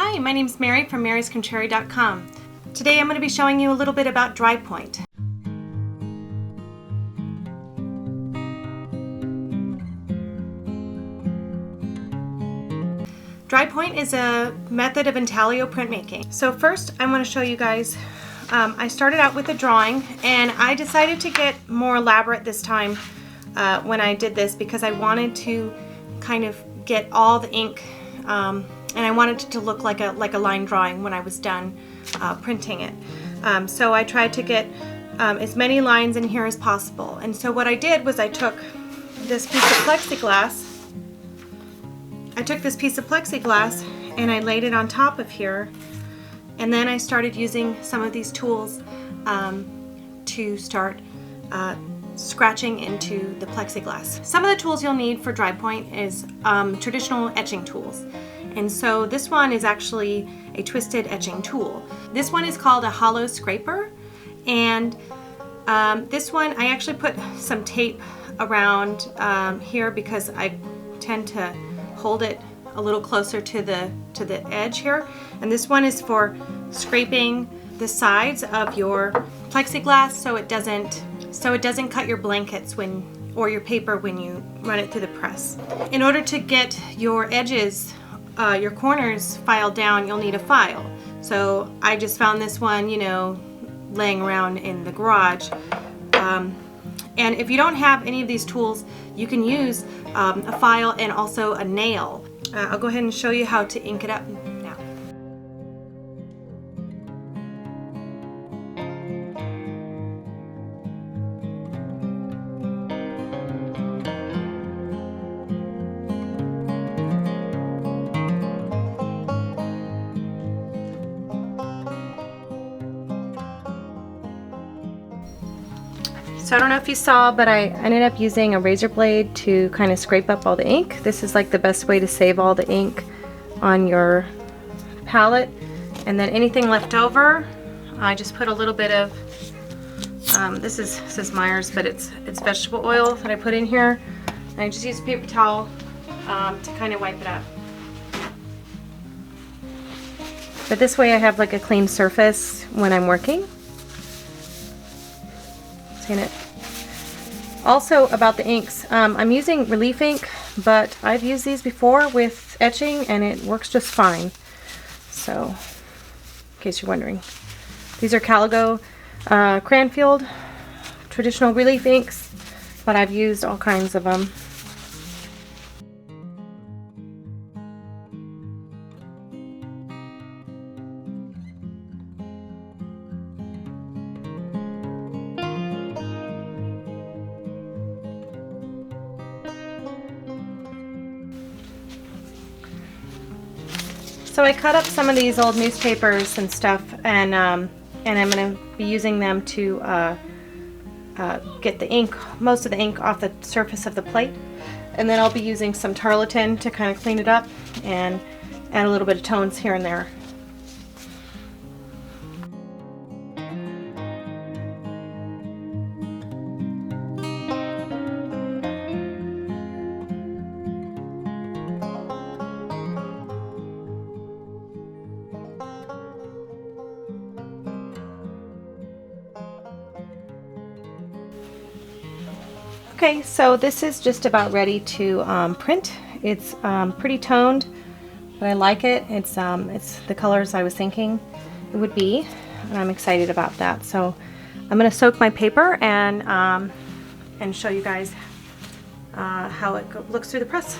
Hi, my name's Mary from marysconcherry.com. Today I'm going to be showing you a little bit about Drypoint. Drypoint is a method of intaglio printmaking. So first I'm going to show you guys, I started out with a drawing and I decided to get more elaborate this time when I did this because I wanted to kind of get all the ink and I wanted it to look like a line drawing when I was done printing it. So I tried to get as many lines in here as possible. And so what I did was I took this piece of plexiglass. And I laid it on top of here, and then I started using some of these tools to start scratching into the plexiglass. Some of the tools you'll need for Drypoint is traditional etching tools. And so this one is actually a twisted etching tool. This one is called a hollow scraper, and this one I actually put some tape around here because I tend to hold it a little closer to the edge here. And this one is for scraping the sides of your plexiglass so it doesn't cut your blankets or your paper when you run it through the press. In order to get your edges, your corners filed down, you'll need a file. So I just found this one, laying around in the garage. And if you don't have any of these tools, you can use a file and also a nail. I'll go ahead and show you how to ink it up now. So I don't know if you saw, but I ended up using a razor blade to kind of scrape up all the ink. This is like the best way to save all the ink on your palette. And then anything left over, I just put a little bit of, this says Myers, but it's vegetable oil that I put in here. And I just use a paper towel to kind of wipe it up. But this way I have like a clean surface when I'm working. It. Also about the inks, I'm using relief ink, but I've used these before with etching and it works just fine. So, in case you're wondering, these are Calico Cranfield traditional relief inks, but I've used all kinds of them. So I cut up some of these old newspapers and stuff, and I'm going to be using them to get the ink, most of the ink off the surface of the plate. And then I'll be using some tarlatan to kind of clean it up and add a little bit of tones here and there. Okay, so this is just about ready to print. It's pretty toned, but I like it. It's the colors I was thinking it would be, and I'm excited about that. So I'm going to soak my paper and show you guys how it looks through the press.